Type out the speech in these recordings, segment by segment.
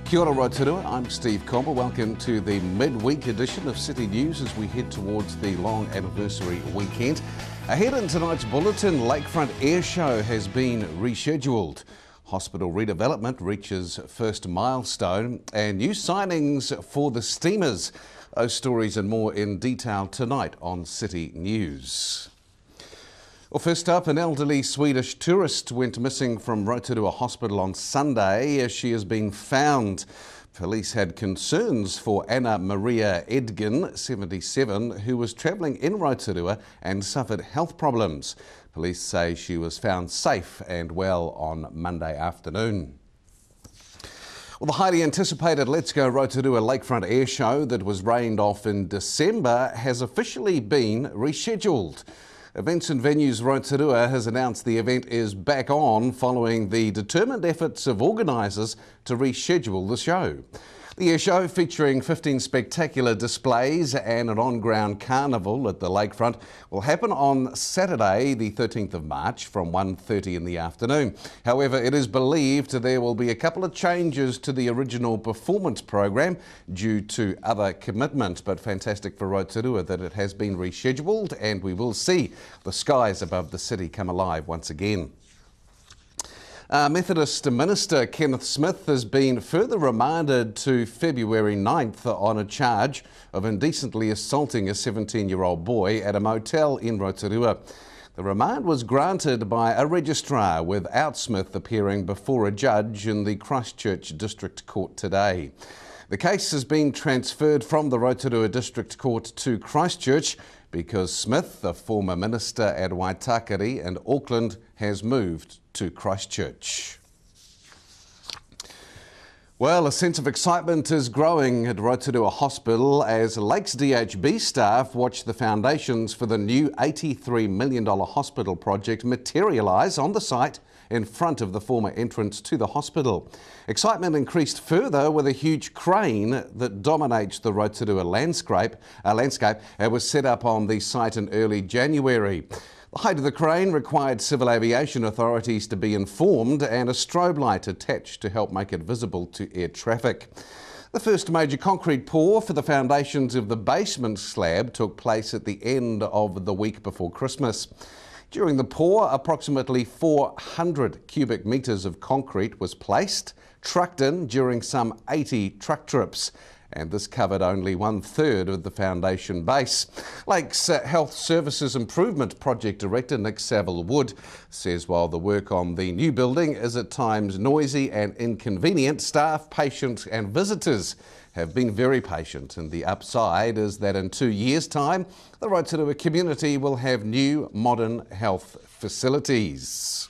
Kia ora Rotorua, I'm Steve Comber. Welcome to the midweek edition of City News as we head towards the long anniversary weekend. Ahead in tonight's bulletin, Lakefront Air Show has been rescheduled. Hospital redevelopment reaches first milestone and new signings for the steamers. Those stories and more in detail tonight on City News. Well, first up, an elderly Swedish tourist went missing from Rotorua Hospital on Sunday as she has been found. Police had concerns for Anna Maria Edgin, 77, who was travelling in Rotorua and suffered health problems. Police say she was found safe and well on Monday afternoon. Well, the highly anticipated Let's Go Rotorua Lakefront Air Show that was rained off in December has officially been rescheduled. Events and Venues Rotorua has announced the event is back on following the determined efforts of organisers to reschedule the show. The air show, featuring 15 spectacular displays and an on-ground carnival at the lakefront, will happen on Saturday the 13th of March from 1:30 in the afternoon. However, it is believed there will be a couple of changes to the original performance program due to other commitments, but fantastic for Rotorua that it has been rescheduled and we will see the skies above the city come alive once again. Methodist Minister Kenneth Smith has been further remanded to February 9th on a charge of indecently assaulting a 17-year-old boy at a motel in Rotorua. The remand was granted by a registrar without Smith appearing before a judge in the Christchurch District Court today. The case has been transferred from the Rotorua District Court to Christchurch because Smith, the former minister at Waitakere and Auckland, has moved to Christchurch. Well, a sense of excitement is growing at Rotorua Hospital as Lakes DHB staff watch the foundations for the new $83 million hospital project materialise on the site in front of the former entrance to the hospital. Excitement increased further with a huge crane that dominates the Rotorua landscape was set up on the site in early January. The height of the crane required civil aviation authorities to be informed and a strobe light attached to help make it visible to air traffic. The first major concrete pour for the foundations of the basement slab took place at the end of the week before Christmas. During the pour, approximately 400 cubic metres of concrete was placed, trucked in during some 80 truck trips, and this covered only 1/3 of the foundation base. Lakes Health Services Improvement Project Director Nick Saville-Wood says while the work on the new building is at times noisy and inconvenient, staff, patients and visitors have been very patient, and the upside is that in 2 years' time the Rotorua community will have new modern health facilities.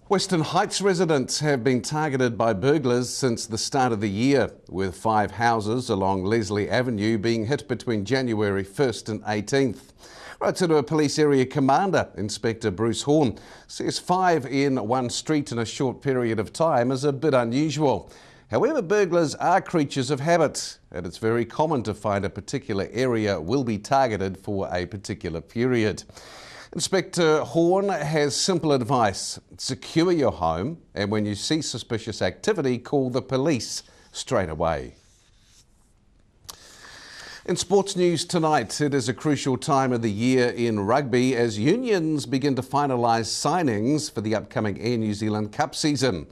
Western Heights residents have been targeted by burglars since the start of the year, with 5 houses along Leslie Avenue being hit between January 1st and 18th. Rotorua Police Area Commander Inspector Bruce Horn says 5 in one street in a short period of time is a bit unusual. However, burglars are creatures of habit, and it's very common to find a particular area will be targeted for a particular period. Inspector Horn has simple advice: secure your home, and when you see suspicious activity, call the police straight away. In sports news tonight, it is a crucial time of the year in rugby as unions begin to finalise signings for the upcoming Air New Zealand Cup season.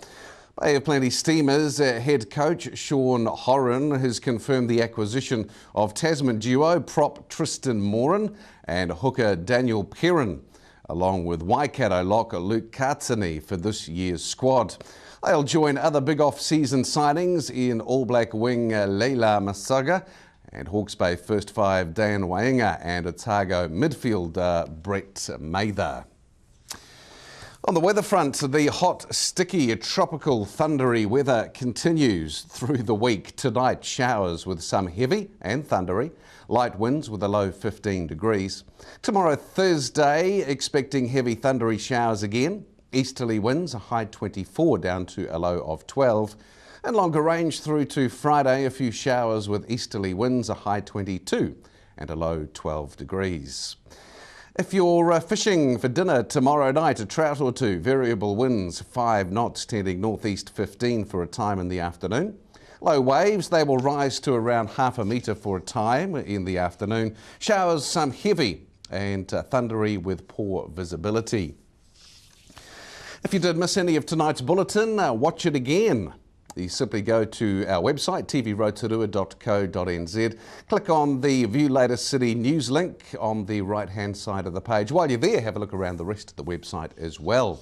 Bay of Plenty Steamers head coach Sean Horan has confirmed the acquisition of Tasman duo prop Tristan Moran and hooker Daniel Perrin, along with Waikato lock Luke Katsani for this year's squad. They'll join other big off-season signings in All Black wing Leila Masaga and Hawke's Bay first 5 Dan Wainga and Otago midfielder Brett Mather. On the weather front, the hot, sticky, tropical, thundery weather continues through the week. Tonight, showers with some heavy and thundery, light winds with a low 15 degrees. Tomorrow, Thursday, expecting heavy thundery showers again. Easterly winds, a high 24 down to a low of 12. And longer range through to Friday, a few showers with easterly winds, a high 22 and a low 12 degrees. If you're fishing for dinner tomorrow night, a trout or two, variable winds 5 knots tending northeast 15 for a time in the afternoon. Low waves, they will rise to around half a metre for a time in the afternoon. Showers, some heavy and thundery with poor visibility. If you did miss any of tonight's bulletin, watch it again. You simply go to our website, tvrotorua.co.nz, click on the View Latest City News link on the right-hand side of the page. While you're there, have a look around the rest of the website as well.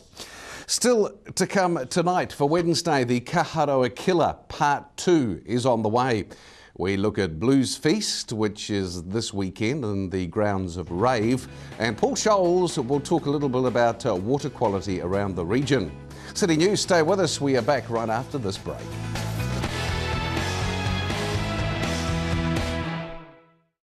Still to come tonight for Wednesday, the Kaharoa Killer Part 2 is on the way. We look at Blues Feast, which is this weekend in the grounds of Rave, and Paul Scholes will talk a little bit about water quality around the region. City News, stay with us. We are back right after this break.